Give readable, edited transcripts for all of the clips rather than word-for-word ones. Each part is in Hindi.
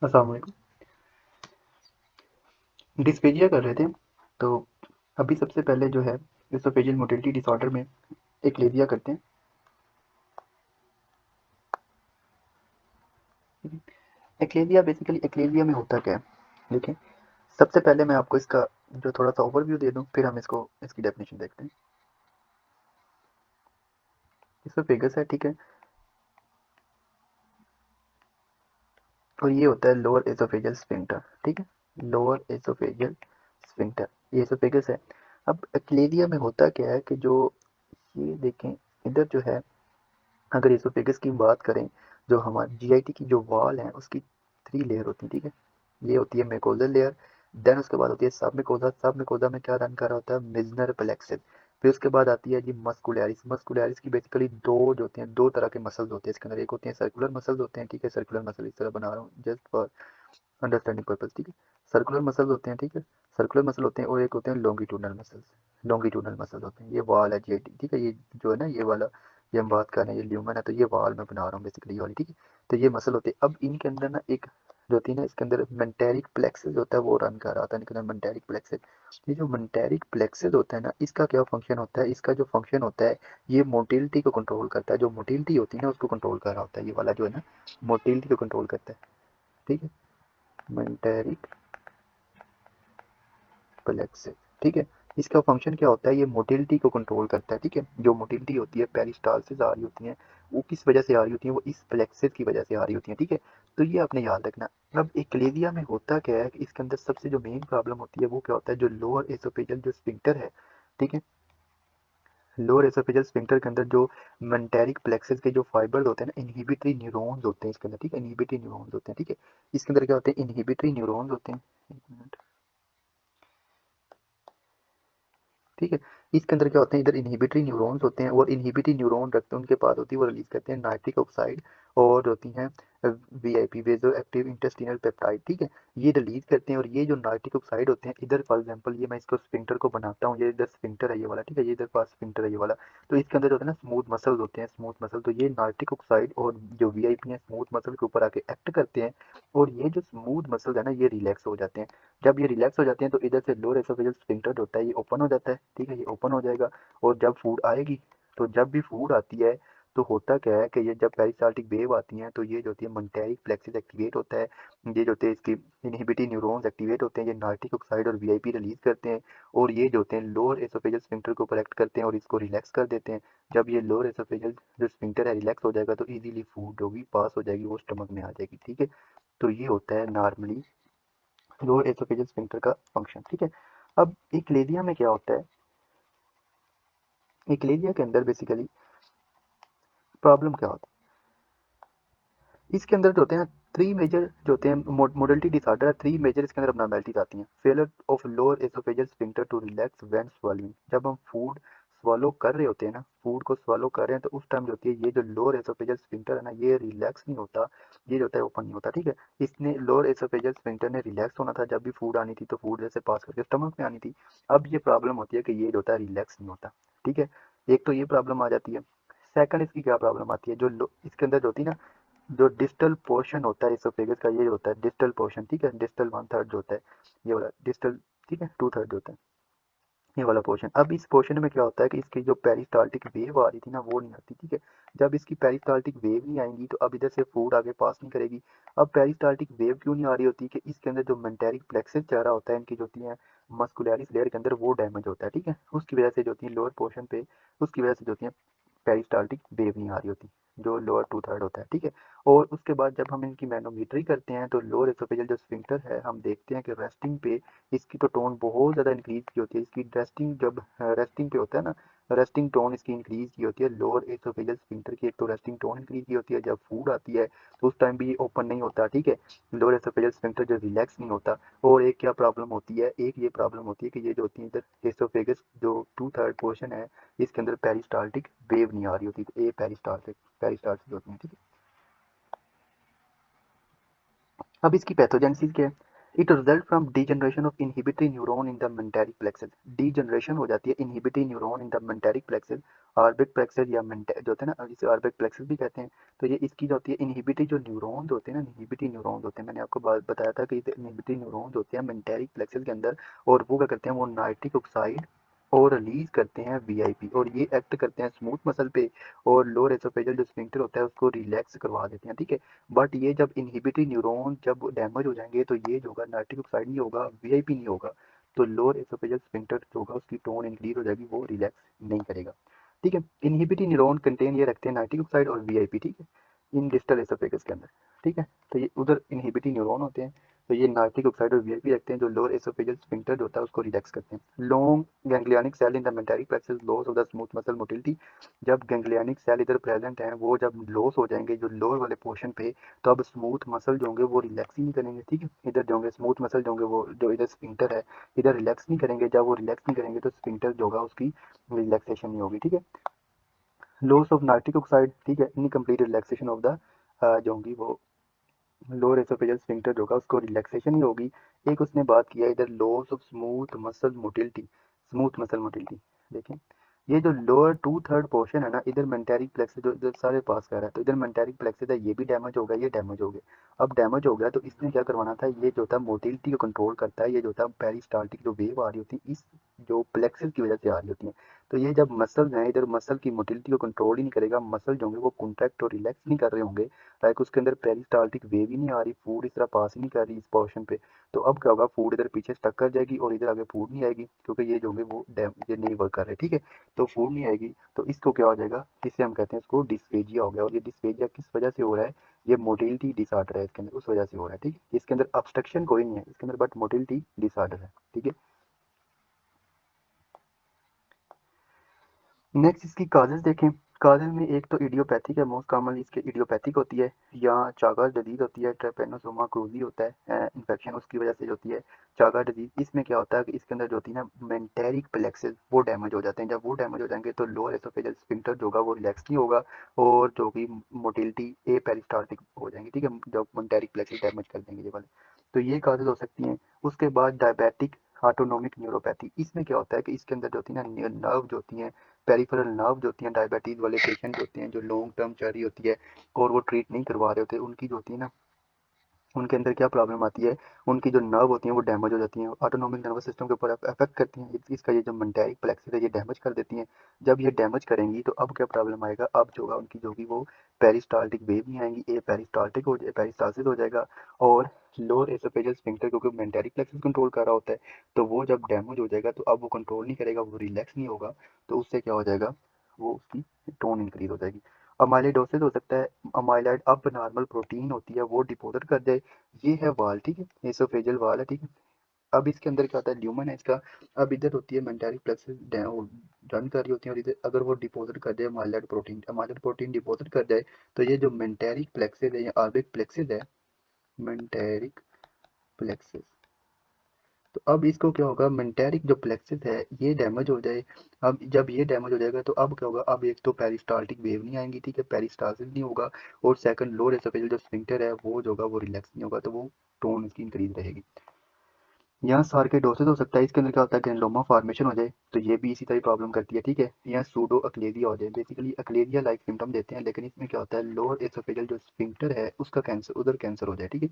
अस्सलाम वालेकुम। डिस्पेजिया कर रहे थे, तो अभी सबसे पहले जो है एसोफेजियल मोटिलिटी डिसऑर्डर में एक्लेविया करते हैं। एक्लेविया बेसिकली एक्लेविया में होता क्या है, देखिए सबसे पहले मैं आपको इसका जो थोड़ा सा ओवरव्यू दे दूं, फिर हम इसको इसकी डेफिनेशन देखते हैं। एसोफेगस है, ठीक है, और ये होता है लोअर एसोफेजियल स्फिंक्टर, ठीक है, लोअर एसोफेजियल स्फिंक्टर, ये एसोफेगस है। अब एक्लेविया में होता क्या है कि जो ये देखें इधर जो है, अगर एसोफेगस की बात करें, जो हमारी जीआईटी की जो वॉल है उसकी 3 लेयर होती है, ठीक है। ये होती है मेकोजल लेयर, देन उसके बाद होती है सब मेकोजा। सब मेकोजा में क्या रन कर रहा होता है, मिजनर प्लेक्सिस। फिर उसके बाद आती है जी मस्कुलैरिस। मस्कुलैरिस की बेसिकली दो जो होते हैं, दो तरह के मसल्स होते हैं इसके अंदर। एक होते हैं सर्कुलर मसल्स होते हैं, ठीक है, सर्कुलर मसल इस तरह बना रहा हूँ जस्ट फॉर अंडरस्टैंडिंग पर्पस, ठीक है। सर्कुलर मसल्स होते हैं, ठीक है, सर्कुलर मसल होते हैं, और एक होते हैं लॉन्गिट्यूडनल मसल्स। लॉन्गिट्यूडनल मसल्स होते हैं, ये वॉल है जीआईटी, ठीक है। ये जो है ना, ये वाला ये हम बात कर रहे हैं, ये ल्यूमन है, तो ये वॉल मैं बना रहा हूँ बेसिकली ये वाली, ठीक है। तो ये मसल होते हैं। अब इनके अंदर ना एक जो होती है ना, इसके अंदर मेंटेरिक प्लेक्सस होता है, वो रन कर रहा होता है इनके अंदर मेंटेरिक प्लेक्सस। ये जो मेंटेरिक प्लेक्सस होता है ना, इसका क्या फंक्शन होता है, इसका जो फंक्शन होता है, ये मोटिलिटी को कंट्रोल करता है। जो मोटिलिटी होती है ना, उसको कंट्रोल कर रहा होता है ये वाला जो है ना, मोटिलिटी को कंट्रोल करता है, ठीक है, मेंटेरिक प्लेक्सिस, ठीक है। इसका फंक्शन क्या होता है, ये मोटिलिटी को कंट्रोल करता है, ठीक है। जो मोटिलिटी होती है पेरिस्टालसिस आ रही होती है, वो किस वजह से आ रही होती है, वो इस प्लेक्सिस की वजह से आ रही होती है, ठीक है। तो ये आपने याद रखना। अब एक्लेविया में होता क्या है कि इसके अंदर सबसे जो मेन प्रॉब्लम होती है वो क्या होता है, जो लोअर एसोफेजियल जो स्फिंक्टर है, ठीक है, लोअर एसोफेजियल स्फिंक्टर के अंदर जो मेंटेरिक प्लेक्सिस के जो फाइबर्स होते हैं ना, इनहिबिटरी न्यूरॉन्स होते हैं इसके अंदर, ठीक है, इनहिबिटरी न्यूरॉन्स होते हैं, ठीक है। इसके अंदर क्या होते हैं, इनहिबिटरी न्यूरॉन्स होते हैं, एक मिनट, ठीक है। इसके अंदर क्या होते हैं, इधर इनहिबिटरी न्यूरॉन्स होते हैं, और इनहिबिटरी न्यूरॉन रखते हैं, उनके पास होती है, वो रिलीज करते हैं नाइट्रिक ऑक्साइड, और होती हैं वीआईपी वेजो एक्टिव इंटेस्टिनल पेप्टाइड, ठीक है। ये रिलीज करते हैं, और ये जो नाइट्रिक ऑक्साइड होते हैं, इधर फॉर एग्जांपल ये मैं इसको स्फिंक्टर को बनाता हूँ, ये इधर स्फिंक्टर है ये वाला, ठीक है, ये इधर पास स्फिंक्टर है ये वाला। तो इसके अंदर जो होता है ना स्मूथ मसल्स होते हैं, स्मूथ मसल, तो ये नाइट्रिक ऑक्साइड और जो वीआईपी है स्मूथ मसल के ऊपर आके एक्ट करते हैं, और ये जो स्मूथ मसल है ना, ये रिलैक्स हो जाते हैं। जब ये रिलैक्स हो जाते हैं, तो इधर से लोअर एसोफेजियल स्फिंक्टर होता है, ये ओपन हो जाता है, ठीक है, ये ओपन हो जाएगा। और जब फूड आएगी, तो जब भी फूड आती है, तो होता क्या है कि ये जब पेरिस्टाल्टिक वेव आती हैं, तो ये जो होती है मेंटेरिक प्लेक्सिस एक्टिवेट होता है, ये जो होते हैं इसकी इनहिबिटरी न्यूरॉन्स एक्टिवेट होते हैं, ये नाइट्रिक ऑक्साइड और वीआईपी रिलीज करते हैं, और ये जो होते हैं लोअर एसोफेजियल स्फिंक्टर को ऊपर एक्ट करते हैं और इसको रिलैक्स कर देते हैं। जब ये लोअर एसोफेजियल जो स्फिंक्टर है रिलैक्स हो जाएगा, तो इजीली फूड होगी पास हो जाएगी, वो स्टमक में आ जाएगी, ठीक है। तो ये होता है नॉर्मली लोअर एसोफेजियल स्फिंक्टर का फंक्शन, ठीक है। अब एक्लेविया में क्या होता है, एक्लेविया के अंदर बेसिकली प्रॉब्लम क्या होता है, इसके अंदर जो होते हैं 3 मेजर जो होते हैं मोडलिटी डिसऑर्डर है, 3 मेजर इसके अंदर अबनॉर्मलिटीज आती हैं। Failure of lower oesophageal sphincter to relax when swallowing, जब हम फूड स्वॉलो कर रहे होते हैं ना, फूड को स्वॉलो कर रहे हैं, तो उस टाइम जो होती है ये जो लोअर एसोफेजियल स्फिंक्टर है ना, ये रिलैक्स नहीं होता, ये जो होता है ओपन नहीं होता, ठीक है। इसने लोअर एसोफेजियल स्फिंक्टर ने रिलैक्स होना था, जब भी फूड आनी थी तो फूड जैसे पास करके स्टमक में आनी थी। अब ये प्रॉब्लम होती है कि ये जो होता है रिलैक्स नहीं होता, ठीक है। एक तो ये प्रॉब्लम आ जाती है। सेकंड इसकी क्या प्रॉब्लम आती है, जो इसके अंदर जो होती है ना, जो डिस्टल पोर्शन होता है इसोफेगस का, ये होता है डिस्टल पोर्शन, ठीक है, डिस्टल 1/3 जो होता है, ये वाला डिस्टल, ठीक है, 2/3 होता है ये वाला पोर्शन। अब इस पोर्शन में क्या होता है कि इसकी जो पेरिस्टाल्टिक वेव आ रही थी ना, वो नहीं आती, ठीक है। जब इसकी पेरिस्टाल्टिक वेव नहीं आएंगी, तो अब इधर से फूड आगे पास नहीं करेगी। अब पेरिस्टाल्टिक वेव क्यों नहीं आ रही होती, कि इसके अंदर जो मेंटेरिक प्लेक्सस चाह रहा होता है, इनकी जो होती है मस्कुलैरिस लेयर के अंदर, वो डैमेज होता है, ठीक है। उसकी वजह से जो होती है लोअर पोर्शन पे, उसकी वजह से जो होती है पेरिस्टाल्टिक वेव नहीं आ रही होती, जो लोअर 2/3 होता है, ठीक है। और उसके बाद जब हम इनकी मैनोमीटरी करते हैं, तो लोअर एसोफेजियल जो स्फिंक्टर है, हम देखते हैं कि रेस्टिंग पे इसकी तो टोन बहुत ज़्यादा इंक्रीज की होती है। इसकी रेस्टिंग जब रेस्टिंग पे होता है ना, रेस्टिंग टोन इसकी इंक्रीज की होती है। लोअर एसोफेजियल स्फिंक्टर की एक तो रेस्टिंग टोन इंक्रीज की होती है, जब फूड आती है तो उस टाइम भी ये ओपन नहीं होता, ठीक है। लोअर एसोफेजियल स्फिंक्टर जो रिलैक्स नहीं होता। और एक क्या प्रॉब्लम होती है, एक ये प्रॉब्लम होती है कि ये जो होती है इधर एसोफेगस जो 2/3 पोर्शन है, इसके अंदर पेरिस्टाल्टिक वेव नहीं आ रही होती, तो ए पेरिस्टाल्टिक पेरिस्टाल्टिक होती है, ठीक है। अब इसकी पैथोजेनेसिस क्या है, it result from degeneration of inhibitory neuron in the myenteric plexus. Degeneration हो जाती है inhibitory neuron in the myenteric plexus, Auerbach plexus या जो होते हैं ना, जिसे ऑर्बिक प्लेक्सस भी कहते हैं। तो ये इसकी जो होती है इनहिबिटरी जो न्यूरॉन्स होते हैं ना, इनहिबिटरी न्यूरॉन्स होते हैं, मैंने आपको बताया था कि इनहिबिटरी न्यूरॉन्स होते हैं मेंटेरिक प्लेक्सस के अंदर, और वो क्या करते हैं, वो नाइट्रिक ऑक्साइड और रिलीज करते हैं वीआईपी, और ये एक्ट करते हैं स्मूथ मसल पे, और लोअर एसोफेजियल जो स्फिंक्टर होता है उसको रिलैक्स करवा देते हैं, ठीक है। बट ये जब इनहिबिटरी न्यूरॉन जब डैमेज हो जाएंगे तो ये जो होगा नाइट्रिक ऑक्साइड नहीं होगा, वीआईपी नहीं होगा, तो लोअर एसोफेजियल स्फिंक्टर जो होगा उसकी टोन इंक्रीज हो जाएगी, वो रिलैक्स नहीं करेगा, ठीक है। इनहिबिटरी न्यूरॉन कंटेन ये रखते हैं नाइट्रिक ऑक्साइड और वीआईपी, ठीक है, इन डिस्टल एसोफेगस के अंदर, ठीक है। तो ये उधर इनहिबिटरी न्यूरॉन होते हैं, तो ये नाइट्रिक ऑक्साइड और वीआईपी रखते हैं जो लोअर एसोफेजियल स्फिंक्टर जो होता है उसको रिलैक्स करते हैं। Long ganglionic cell in the myenteric plexus, loss of the smooth muscle motility. जब गैंग्लियनिक सेल इधर प्रेजेंट हैं, वो जब लॉस हो जाएंगे जो लोअर वाले पोर्शन पे, तो अब स्मूथ मसल जो होंगे वो रिलैक्स ही नहीं करेंगे, ठीक है। इधर जो होंगे स्मूथ मसल जो होंगे, वो जो इधर स्फिंक्टर है इधर रिलैक्स नहीं करेंगे, जब वो रिलैक्स नहीं करेंगे तो स्फिंक्टर जो होगा उसकी रिलैक्सेशन नहीं होगी, ठीक है। लॉस ऑफ नाइट्रिक ऑक्साइड, ठीक है, इनकम्प्लीट रिलैक्सेशन ऑफ द जो होंगी वो लोअर एसोफेजियल स्फिंक्टर जो होगा उसको रिलैक्सेशन ही होगी। एक उसने बात किया इधर loss of smooth muscle motility, smooth muscle motility, देखें ये जो लोअर टू थर्ड पोर्शन है ना, इधर मेंटेरिक प्लेक्स जो इधर सारे पास कर रहा है, तो इधर मेंटेरिक प्लेक्स है, ये भी डैमेज हो गया, ये डैमेज हो गया। अब डैमेज हो गया तो इसने क्या करवाना था, ये जो था मोटिलिटी को कंट्रोल करता है, ये जो था पेरिस्टाल्टिक जो वेव आ रही होती है इस जो प्लेक्सिस की वजह से आ रही होती है, तो ये जब मसल्स हैं इधर मसल की मोटिलिटी को कंट्रोल ही नहीं करेगा, मसल जो होंगे वो कॉन्ट्रैक्ट और रिलैक्स नहीं कर रहे होंगे, लाइक उसके अंदर पेरिस्टाल्टिक वेव ही नहीं आ रही, फूड इस तरह पास ही नहीं कर रही इस पोर्शन पे, तो अब क्या होगा, फूड इधर पीछे स्टक कर जाएगी और इधर आगे फूड नहीं आएगी, क्योंकि ये जो होंगे वो डैम ये नहीं वर्क कर रहे, ठीक है। तो फूड नहीं आएगी तो इसको क्या हो जाएगा, जिससे हम कहते हैं इसको डिस्फेजिया हो गया, और ये डिस्फेजिया किस वजह से हो रहा है, ये मोटिलिटी डिसऑर्डर है इसके अंदर, उस वजह से हो रहा है, ठीक है। इसके अंदर ऑब्स्ट्रक्शन कोई नहीं है इसके अंदर, बट मोटिलिटी डिसऑर्डर है, ठीक है। नेक्स्ट इसकी काजेज देखें। काजेज में एक तो इडियोपैथिक है, मोस्ट कॉमनली इसके इडियोपैथिक होती है, या चागास डिजीज होती है, ट्रेपेनोसोमा क्रूजी होता है इन्फेक्शन उसकी वजह से जो होती है चागा डिजीज। इसमें क्या होता है कि इसके अंदर जो होती है ना मेंटेरिक प्लेक्सेस वो डैमेज हो जाते हैं, जब वो डैमेज हो जाएंगे तो लोअर एसोफेजियल स्फिंक्टर जो होगा वो रिलैक्स नहीं होगा, और जो कि मोटिलिटी ए पेरिस्टाल्टिक हो जाएंगी, ठीक है, जब मेंटेरिक प्लेक्सेस डैमेज कर देंगे ये वाले, तो ये काजेज हो सकती हैं। उसके बाद डायबिटिक ऑटोनोमिक न्यूरोपैथी, इसमें क्या होता है कि इसके अंदर जो होती है ना नर्व जो होती हैं, पेरिफेरल नर्व जो होती हैं, डायबिटीज़ वाले पेशेंट होते हैं जो लॉन्ग टर्म चल रही होती है और वो ट्रीट नहीं करवा रहे होते, उनकी जो होती है ना, उनके अंदर क्या प्रॉब्लम आती है, उनकी जो नर्व होती हैं वो डैमेज हो जाती हैं, ऑटोनोमिक नर्वस सिस्टम के ऊपर अफेक्ट करती हैं, इसका ये जो मेंटेरिक प्लेक्सस है ये डैमेज कर देती हैं। जब ये डैमेज करेंगी तो अब क्या प्रॉब्लम आएगा, अब जो होगा उनकी जो भी वो पेरिस्टाल्टिक वेव नहीं आएंगी, ए पेरिस्टाल्टिक हो जाए पेरिस्टालसिस हो जाएगा, और लोअर एसोफेजियल स्फिंक्टर क्योंकि मेंटेरिक प्लेक्सस कंट्रोल कर रहा होता है, तो वो जब डैमेज हो जाएगा तो अब वो कंट्रोल नहीं करेगा, वो रिलैक्स नहीं होगा, तो उससे क्या हो जाएगा, वो उसकी टोन इंक्रीज हो जाएगी। अमाइलोइडोसिस हो सकता है, अमाइलॉइड अब नॉर्मल प्रोटीन होती है वो डिपोजिट कर जाए, ये है वाल, ठीक है, एसोफेजियल वाल है, ठीक है। अब इसके अंदर क्या होता है, ल्यूमन है इसका, अब इधर होती है मेंटेरिक प्लेक्सस डन कर रही होती है, और इधर अगर वो डिपोजिट कर जाए अमाइलॉइड प्रोटीन डिपोजिट कर जाए, तो ये जो मेंटेरिक प्लेक्सस है या ऑर्बिक प्लेक्सस है, मेंटेरिक प्लेक्सस, तो अब इसको क्या होगा, मेंटेरिक जो प्लेक्सस है ये डैमेज हो जाए, अब जब ये डैमेज हो जाएगा तो अब क्या होगा, अब एक तो पेरिस्टाल्टिक वेव नहीं आएंगी, ठीक है, पेरिस्टालसिस नहीं होगा, और सेकंड लोअर एसोफेजियल जो स्फिंक्टर है वो जो होगा वो रिलैक्स नहीं होगा, तो वो टोन इसकी इंक्रीज रहेगी। यहाँ सार्कोइडोसिस हो सकता है, इसके अंदर क्या होता है, ग्रेनुलोमा फॉर्मेशन हो जाए, तो ये भी इसी तरह प्रॉब्लम करती है, ठीक है। यहाँ सूडो अक्लेरिया हो जाए, बेसिकली अक्लेरिया लाइक सिम्टम देते हैं, लेकिन इसमें क्या होता है, लोअर एसोफेजियल जो स्फिंक्टर है उसका कैंसर, उधर कैंसर हो जाए, ठीक है।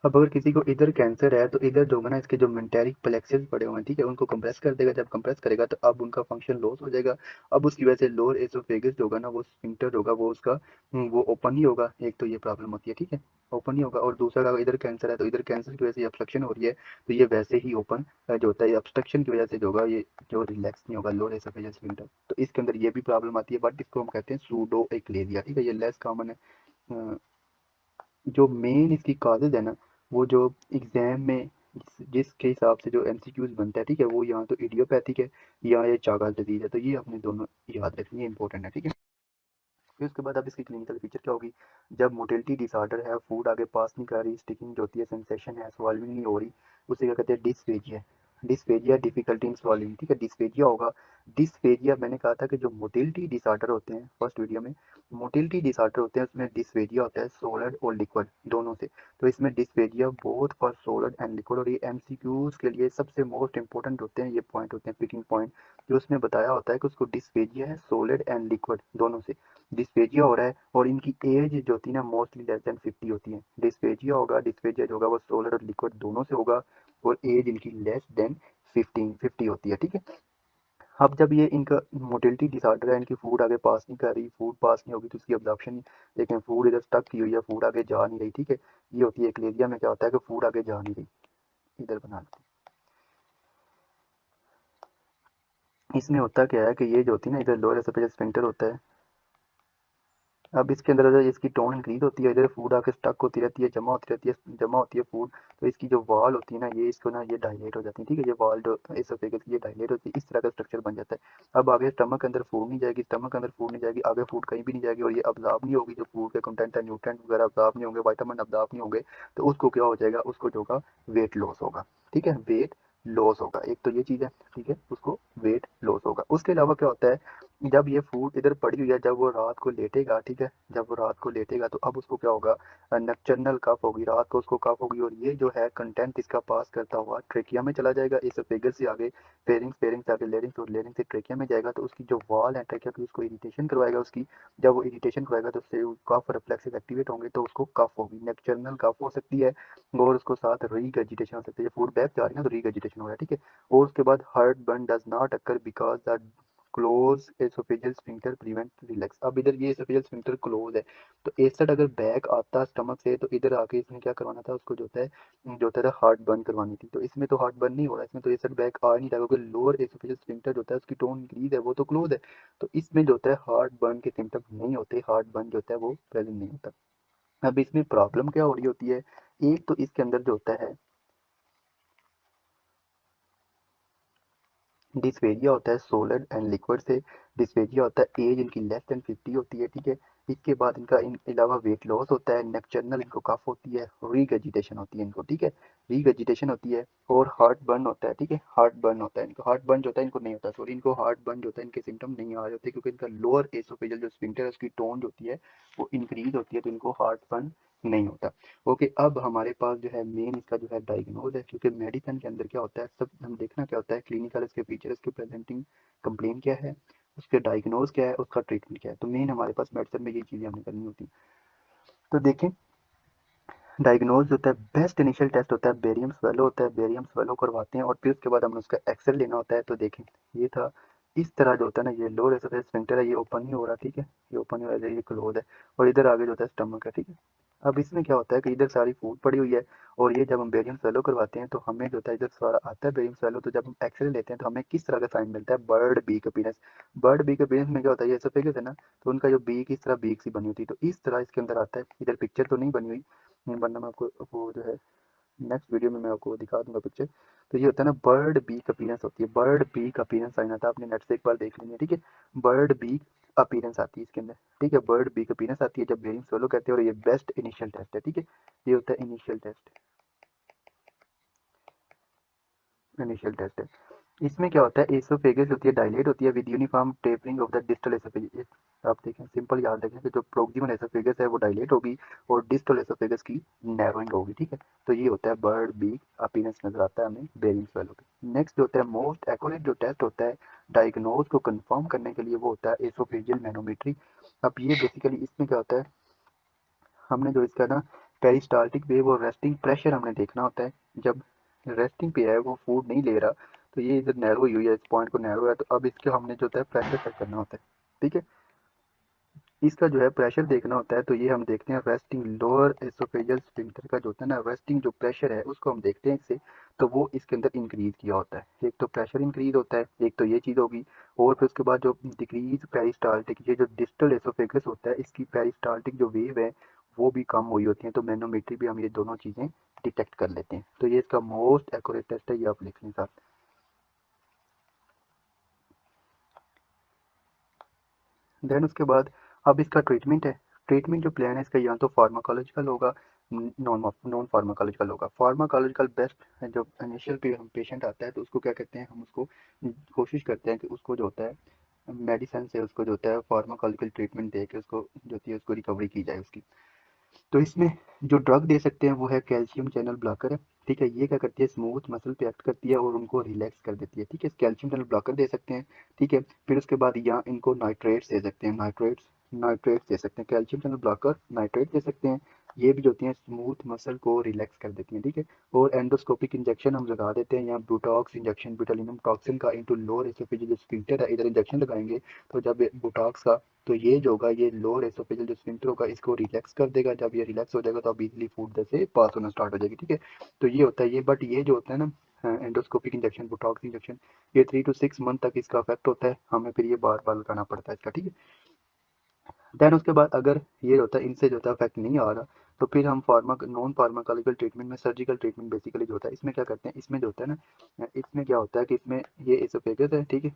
अब अगर किसी को इधर कैंसर है तो इधर जो होगा ना, इसके जो मेंटेरिक प्लेक्सेस पड़े हुए हैं, ठीक है, उनको कंप्रेस कर देगा, जब कंप्रेस करेगा तो अब उनका फंक्शन लॉस हो जाएगा, अब उसकी वजह से लोअर एसोफेगस जो होगा ना वो स्फिंक्टर होगा वो उसका वो ओपन ही होगा, एक तो ये प्रॉब्लम होती है, ठीक है, ओपन ही होगा, और दूसरा अगर इधर कैंसर है तो इधर कैंसर की वजह से ऑब्स्ट्रक्शन हो रही है, तो ये वैसे ही ओपन जो होता है ऑब्स्ट्रक्शन की वजह से जो होगा ये जो रिलैक्स नहीं होगा लोअर एसोफेगस स्फिंक्टर, तो इसके अंदर ये भी प्रॉब्लम आती है, बट इसको हम कहते हैं सूडो एक्लेरिया, ठीक है, ये लेस कॉमन है। जो मेन इसकी कॉजेज है ना, वो जो एग्जाम में जिसके हिसाब से जो एमसीक्यूज बनता है, ठीक है, वो यहाँ तो इडियोपैथिक है या ये चागास डिजीज है, तो ये अपने दोनों याद रखनी है, इंपॉर्टेंट है, ठीक है। फिर उसके बाद अब इसकी क्लिनिकल फीचर क्या होगी, जब मोटिलिटी डिसऑर्डर है, फूड आगे पास नहीं कर रही, स्टिकिंग जो होती है, सेंसेशन है, स्वॉल्विंग नहीं हो रही, उसे क्या कहते हैं, dysphagia. Dysphagia, difficulty in swallowing, ठीक है, डिस्फेजिया होगा। डिस्फेजिया मैंने कहा था कि जो मोटिलिटी डिसऑर्डर होते हैं फर्स्ट वीडियो में, मोटिलिटी डिसऑर्डर होते हैं उसमें डिस्फेजिया होता है सोलिड और लिक्विड दोनों से। तो इसमें dysphagia both for solid and liquid, और ये एमसीक्यूज के लिए सबसे मोस्ट इंपॉर्टेंट होते हैं, ये पॉइंट होते हैं पिकिंग पॉइंट, जो उसमें बताया होता है कि उसको डिस्फेजिया है सोलिड एंड लिक्विड दोनों से डिस्फेजिया हो रहा है, और इनकी एज जो होती है ना मोस्टली लेस देन 50 होती है। डिस्फेजिया होगा, डिस्फेजिया जो होगा वो सोलिड और लिक्विड दोनों से होगा, और एज इनकी लेस देन 50 होती है, ठीक है। अब जब ये इनका मोटिलिटी डिसऑर्डर है, इनकी फूड आगे पास नहीं कर रही, फूड पास नहीं होगी तो इसकी अब्जॉर्प्शन नहीं, लेकिन फूड इधर स्टक की हुई है, फूड आगे जा नहीं रही, ठीक है। ये होती है एक्लेजिया में, क्या होता है कि फूड आगे जा नहीं रही। इधर बना लेते हैं। इसमें होता क्या है कि ये जो होती है ना, इधर लोअर एसोफेजियल स्फिंक्टर होता है। अब इसके अंदर जो इसकी टोन इंक्रीज होती है, इधर फूड आके स्टक होती रहती है, जमा होती रहती है, जमा होती है फूड। तो इसकी जो वॉल होती है ना, ये इसको ना ये डायलेट हो जाती है, ठीक है। ये वॉल जो एसोफेगस की ये डायलेट होती है, इस तरह का स्ट्रक्चर बन जाता है। अब आगे स्टमक के अंदर फूड नहीं जाएगी, स्टमक के अंदर फूड नहीं जाएगी, आगे फूड कहीं भी नहीं जाएगी, और ये अब्जॉर्ब नहीं होगी, जो फूड के कंटेंट है, न्यूट्रिएंट वगैरह अब्जॉर्ब नहीं होंगे, विटामिन अब्जॉर्ब नहीं होंगे। तो उसको क्या हो जाएगा, उसको जो होगा वेट लॉस होगा, ठीक है, वेट लॉस होगा। एक तो ये चीज़ है, ठीक है, उसको वेट लॉस होगा। उसके अलावा क्या होता है, जब ये फूड इधर पड़ी हुई है, जब वो रात को लेटेगा, ठीक है, जब वो रात को लेटेगा तो अब उसको क्या होगा, नक्चर्नल कफ होगी, रात को उसको कफ होगी, और ये जो है कंटेंट इसका पास करता हुआ ट्रेकिया में चला जाएगा, इस फिगर से आगे फेरिंग्स, फेरिंग्स से आगे लेरिंग्स, और लेरिंग्स से ट्रेकिया में जाएगा। तो उसकी जो वॉल है ट्रेकिया की, उसको इरिटेशन करवाएगा उसकी। जब वो इरिटेशन करवाएगा तो उससे कफ रिफ्लेक्सेस एक्टिवेट होंगे, तो उसको कफ होगी, नक्चर्नल कफ हो सकती है, और उसको साथ रीगर्जिटेशन हो सकती है। फूड बैक जा रही है ना, तो रीगर्जिटेशन हो रहा है, ठीक है। और उसके बाद heart burn does not occur because the close oesophageal sphincter prevent relax. अब इधर ये एसोफेजियल स्फिंक्टर क्लोज है, तो एसिड अगर बैक आता स्टमक से, तो इधर आके इसने क्या करवाना था, उसको जो होता है हार्ट बर्न करवानी थी। तो इसमें तो हार्ट बर्न नहीं हो रहा है, इसमें तो एसिड बैक आ नहीं रहा, क्योंकि लोअर एसोफेजियल स्फिंक्टर जो होता है उसकी टोन इंक्रीज है, वो तो क्लोज है। तो इसमें जो होता है हार्ट बर्न के सिम्टम नहीं होते, हार्ट बर्न जो होता है वो प्रेजेंट नहीं होता। अब इसमें प्रॉब्लम क्या हो रही होती है, एक तो इसके अंदर जो होता है डिस्फेजिया होता है सोलिड एंड लिक्विड से। डिस्फेजिया होता है एज इनकी लेस देन 50 होती है, ठीक है। इसके बाद इनका इन अलावा वेट लॉस होता है, नेक्चरनल इनको कफ होती है, रीगर्जिटेशन होती है इनको, ठीक है, रीगर्जिटेशन होती है, और हार्ट बर्न होता है, ठीक है, हार्ट बर्न होता है इनको, हार्ट बर्न जो होता है इनको नहीं होता, सॉरी, इनको हार्ट बर्न जो होता है इनके सिम्टम नहीं आ रहे होते, क्योंकि इनका लोअर एसोफेजियल जो स्फिंक्टर है उसकी टोन जो होती है वो इंक्रीज होती है, तो इनको हार्ट बर्न नहीं होता। ओके, अब हमारे पास जो है मेन इसका जो है डायग्नोज है, क्योंकि मेडिसिन के अंदर क्या होता है, सब हम देखना क्या होता है, क्लिनिकल इसके फीचर, इसके प्रेजेंटिंग कंप्लेन क्या है, उसके डायग्नोज क्या है, उसका ट्रीटमेंट क्या है। तो मेन हमारे पास मेडिसिन में ये चीज़ें हमने करनी होती हैं। तो देखें, डायग्नोज होता है, बेस्ट इनिशियल टेस्ट होता है बेरियम स्वेलो होता है, बेरियम स्वेलो करवाते हैं, और फिर उसके बाद हमें उसका एक्सरे लेना होता है। तो देखें, ये था, इस तरह जो होता है ना, ये लोअर एसोफेजियल स्फिंक्टर है, ये ओपन नहीं हो रहा, ठीक है, ये ओपन नहीं हो रहा है, ये क्लोज है, और इधर आगे जो होता है स्टमक है, ठीक है। अब इसमें क्या होता है कि इधर सारी फूड पड़ी हुई है, और ये जब हम बेरियम स्वेलो करवाते हैं तो हमें जो होता है इधर सारा आता है बेरियम स्वेलो। तो जब हम एक्सरे लेते हैं तो हमें किस तरह का साइन मिलता है, bird beak appearance. Bird beak appearance में क्या होता है, ये एसोफेगस है ना, तो उनका जो बीक इस तरह बीक सी बनी होती है, तो इस तरह इसके अंदर आता है। इधर पिक्चर तो नहीं बनी हुई, वरना मैं आपको वो जो है नेक्स्ट वीडियो में मैं आपको दिखा दूंगा पिक्चर। तो ये होता है ना, बर्ड बीक अपीयरेंस होती है, बर्ड बीक अपीयरेंस साइन आता है, आपने नेट से एक बार देख लेंगे, ठीक है। बर्ड बीक अपीयरेंस आती है इसके अंदर, ठीक है, बर्ड बीक अपीयरेंस आती है जब बेरिंग सोलो कहते हैं, और ये बेस्ट इनिशियल टेस्ट है, ठीक है। ये होता है इनिशियल टेस्ट, इनिशियल टेस्ट है। इसमें क्या होता है, एसोफेगस होती है डायलेट होती है with uniform tapering of the distal oesophagus. आप देखें, सिंपल याद रखें कि जो प्रोक्सिमल एसोफेगस है वो डायलेट होगी, और डिस्टल एसोफेगस की नैरोइंग होगी, ठीक है। तो ये होता है बर्ड बीक अपीयरेंस नजर आता है हमें बेरिंग स्वेलो के। नेक्स्ट होता है मोस्ट एक्यूरेट जो टेस्ट होता है डायग्नोज को कंफर्म करने के लिए, वो होता है एसोफेजियल मैनोमेट्री। अब ये बेसिकली इसमें क्या होता है, हमने जो इसका ना पेरिस्टाल्टिक वेव और रेस्टिंग प्रेशर हमने देखना होता है। जब रेस्टिंग पे है, वो फूड नहीं ले रहा, तो ये इधर नैरो हुई है, इस पॉइंट को नैरो है, तो अब इसके हमने जो होता है प्रेशर चेक करना होता है, ठीक है। इसका जो है प्रेशर देखना होता है, तो ये हम देखते हैं रेस्टिंग लोअर एसोफेजियल स्फिंक्टर का जो होता है ना, रेस्टिंग जो प्रेशर है उसको हम देखते हैं इससे। तो वो इसके अंदर इंक्रीज किया होता है, एक तो प्रेशर इंक्रीज होता है, एक तो ये चीज़ होगी। और फिर उसके बाद जो डिक्रीज पेरिस्टाल्टिक, ये जो डिस्टल एसोफेगस होता है, इसकी पेरिस्टाल्टिक जो वेव है वो भी कम हुई होती है। तो मैनोमेट्री भी हम ये दोनों चीज़ें डिटेक्ट कर लेते हैं। तो ये इसका मोस्ट एक्यूरेट टेस्ट है, ये आप लिख लें साथ। देन उसके बाद अब इसका ट्रीटमेंट है। ट्रीटमेंट जो प्लान है इसका, या तो फार्माकोलॉजिकल होगा, नॉन फार्माकोलॉजिकल होगा। फार्माकोलॉजिकल बेस्ट जो इनिशियल पेशेंट आता है तो उसको क्या कहते हैं, हम उसको कोशिश करते हैं कि उसको जो होता है मेडिसिन से उसको जो होता है फार्माकोलॉजिकल ट्रीटमेंट दे के उसको जो होती है उसको रिकवरी की जाए उसकी। तो इसमें जो ड्रग दे सकते हैं वो है कैल्शियम चैनल ब्लॉकर है, ठीक है। ये क्या करती है, स्मूथ मसल पे एक्ट करती है और उनको रिलैक्स कर देती है, ठीक है। कैल्शियम चैनल ब्लॉकर दे सकते हैं, ठीक है। फिर उसके बाद यहाँ इनको नाइट्रेट्स दे सकते हैं, नाइट्रेट्स दे सकते हैं, कैल्शियम चैनल ब्लॉकर नाइट्रेट दे सकते हैं। ये भी जो होती हैं स्मूथ मसल को रिलैक्स कर देती हैं, ठीक है। और एंडोस्कोपिक इंजेक्शन हम लगा देते हैं, यहाँ ब्यूटॉक्स इंजेक्शन बोtulinum टॉक्सिन का इनटू लोअर एसोफेजियल जो स्फिंक्टर है इधर इंजेक्शन लगाएंगे। तो जब बोटॉक्स का तो ये जो होगा ये लोअर एसोफेजियल जो स्फिंक्टर होगा इसको रिलैक्स कर देगा। जब ये रिलैक्स हो जाएगा तो अब इजीली फूड जैसे पास होना स्टार्ट हो जाएगी, ठीक है। तो ये होता है ये, बट ये जो होता है ना एंडोस्कोपिक इंजेक्शन बोटॉक्स इंजेक्शन, ये 3 to 6 मंथ तक इसका इफेक्ट होता है, हमें फिर ये बार बार लगाना पड़ता है इसका, ठीक है। देन उसके बाद अगर ये होता है इनसे जो होता है इफेक्ट नहीं आ रहा तो फिर हम नॉन फार्माकोलॉजिकल ट्रीटमेंट में सर्जिकल ट्रीटमेंट बेसिकली जो होता है इसमें क्या करते हैं, इसमें जो होता है ना इसमें क्या होता है कि इसमें ये एसोफेगस है, ठीक है।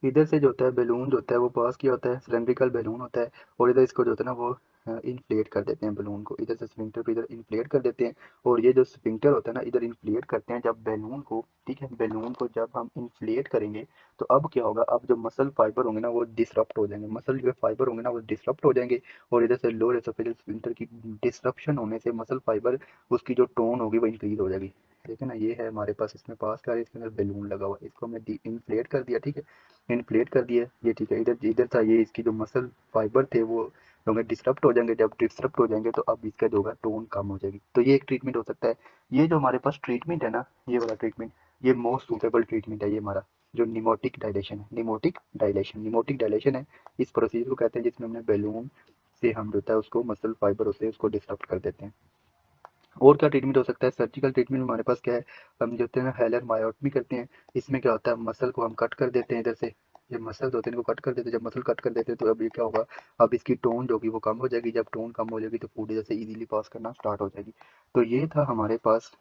इधर से जो होता है बैलून जो होता है वो पास किया होता है, सिलेंड्रिकल बैलून होता है। और इधर इसको जो होता है ना वो इन्फ्लेट कर देते हैं बैलून को, इधर से स्फिंक्टर पे इधर इन्फ्लेट कर देते हैं। और ये जो स्फिंक्टर होता है ना इधर इन्फ्लेट करते हैं जब बैलून को, ठीक है। बैलून को जब हम इन्फ्लेट करेंगे तो अब क्या होगा, अब जो मसल फाइबर होंगे ना वो डिसरप्ट हो जाएंगे, मसल जो फाइबर होंगे ना वो डिसरप्ट हो जाएंगे। और इधर से लोअर एसोफेजियल स्फिंक्टर की डिसरप्शन होने से मसल फाइबर उसकी जो टोन होगी वो इंक्रीज हो जाएगी। ठीक है ना, ये है हमारे पास इसमें पास का इसके अंदर बैलून लगा हुआ है, इसको हमने इन्फ्लेट कर दिया, ठीक है। इन्फ्लेट कर दिया ये, ठीक है। इधर इधर था ये इसकी जो मसल फाइबर थे वो होंगे डिस्टर्ब हो जाएंगे, जब डिस्टर्ब हो जाएंगे तो अब इसका जो होगा टोन कम हो जाएगी। तो ये एक ट्रीटमेंट हो सकता है। ये जो हमारे पास ट्रीटमेंट है ना ये वाला ट्रीटमेंट, ये मोस्ट सूटेबल ट्रीटमेंट है ये हमारा जो निमोटिक डायलेशन है, निमोटिक डायलेशन है। इस प्रोसीजर को कहते हैं जिसमें हमने बैलून से हम जो होता है उसको मसल फाइबर होते हैं उसको डिस्टर्ब कर देते हैं। और क्या ट्रीटमेंट हो सकता है, सर्जिकल ट्रीटमेंट हमारे पास क्या है, हम जो होते हैं हेलर मायोटमी करते हैं। इसमें क्या होता है मसल को हम कट कर देते हैं इधर से, ये मसल होते हैं इनको कट कर देते हैं। जब मसल कट कर देते हैं तो अब ये क्या होगा, अब इसकी टोन जो होगी वो कम हो जाएगी। जब टोन कम हो जाएगी तो फूड जैसे इजीली पास करना स्टार्ट हो जाएगी। तो ये था हमारे पास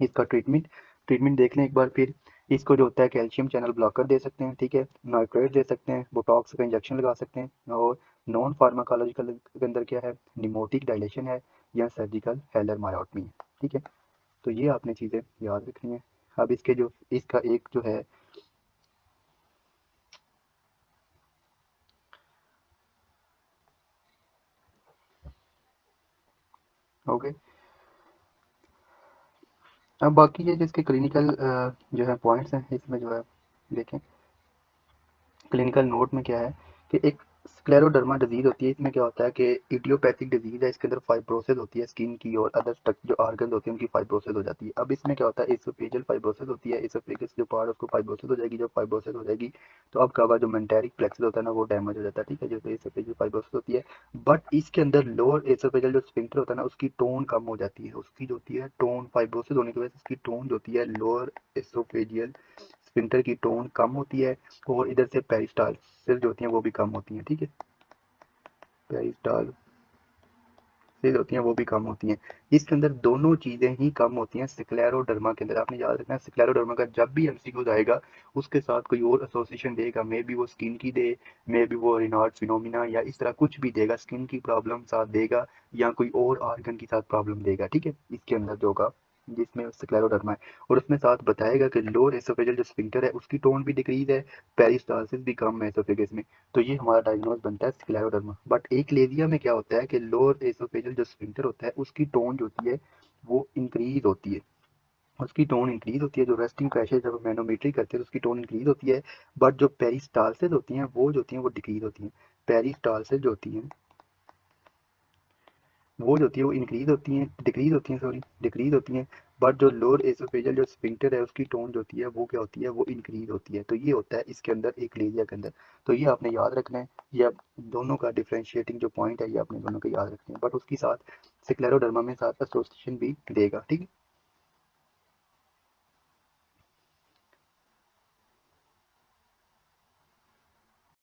इसका ट्रीटमेंट देख लें एक बार फिर। इसको जो होता है कैल्शियम चैनल ब्लॉकर दे सकते हैं, ठीक है। नाइट्रेट दे सकते हैं, बोटॉक्स का इंजेक्शन लगा सकते हैं। और नॉन फार्माकोलॉजिकल के अंदर क्या है, निमोटिक डायलेशन है या सर्जिकल हेलर मायोटमी है, ठीक है। तो ये आपने चीज़ें याद रखनी है। अब इसके जो इसका एक जो है ओके। अब बाकी ये जिसके क्लिनिकल जो है पॉइंट्स हैं इसमें जो है देखें, क्लिनिकल नोट में क्या है कि एक स्क्लेरोडर्मा डिजीज होती है। इसमें क्या होता है कि इडियोपैथिक डिजीज है, इसके अंदर फाइब्रोसिस होती है स्किन की और अदर जो ऑर्गन होते हैं उनकी फाइब्रोसिस हो जाती है। अब इसमें क्या होता है एसोफेजियल फाइब्रोसिस होती है, एसोफेगस जो पार्ट उसको फाइब्रोसिस हो जाएगी। जब फाइब्रोसिस हो जाएगी तो अब क्या होगा, जो मेंटेरिक प्लेक्सस होता है ना वो डैमेज हो जाता है, ठीक है। जो एसोफेजियल फाइब्रोसिस होती है, बट इसके अंदर लोअर एसोफेजियल जो स्फिंक्टर होता है ना उसकी टोन कम हो जाती है, उसकी जो होती है टोन फाइब्रोसिस होने की वजह से उसकी टोन जो होती है लोअर एसोफेजियल स्फिंक्टर की टोन कम होती है। और इधर से पेरिस्टाल्सिस जो होती हैं वो भी कम होती हैं, ठीक है। पेरिस्टाल्सिस होती हैं वो भी कम होती हैं। इसके अंदर दोनों चीज़ें ही कम होती हैं स्क्लेरोडर्मा के अंदर। आपने याद रखना है स्क्लेरोडर्मा का जब भी एमसीक्यू आएगा उसके साथ कोई और एसोसिएशन देगा, मे बी वो स्किन की दे, मे बी वो रिनार्ड फिनोमिना या इस तरह कुछ भी देगा, स्किन की प्रॉब्लम साथ देगा या कोई और ऑर्गन के साथ प्रॉब्लम देगा, ठीक है। इसके अंदर जो होगा जिसमें स्क्लेरोडर्मा है और उसमें साथ बताएगा कि लोअर एसोफेजियल जो स्फिंक्टर है उसकी टोन भी डिक्रीज है, पेरिस्टाल्सिस भी कम है एसोफेगस में। तो ये हमारा डायग्नोज बनता है स्क्लेरोडर्मा। बट एक लेजिया में क्या होता है कि लोअर एसोफेजियल जो स्फिंक्टर होता है उसकी टोन जो होती है वो इंक्रीज होती है, उसकी टोन इंक्रीज होती है। जो रेस्टिंग प्रेशर जब मैनोमेट्री करते हैं तो उसकी टोन इंक्रीज होती है। बट जो पेरिस्टाल्सिस होती हैं वो जो होती हैं वो डिक्रीज होती हैं। पेरिस्टाल्सिस जो होती हैं वो जो होती है वो इंक्रीज होती हैं, डिक्रीज होती हैं, सॉरी डिक्रीज होती हैं। बट जो लोअर एसोफेजियल जो स्फिंक्टर है उसकी टोन जो होती है वो क्या होती है, वो इंक्रीज होती है। तो ये होता है इसके अंदर एक लेजिया के अंदर। तो ये आपने याद रखना है, ये आप दोनों का डिफरेंशिएटिंग जो पॉइंट है ये आपने दोनों का याद रखना है। बट उसके साथ स्क्लेरोडर्मा में साथ एसोसिएशन भी देगा, ठीक है।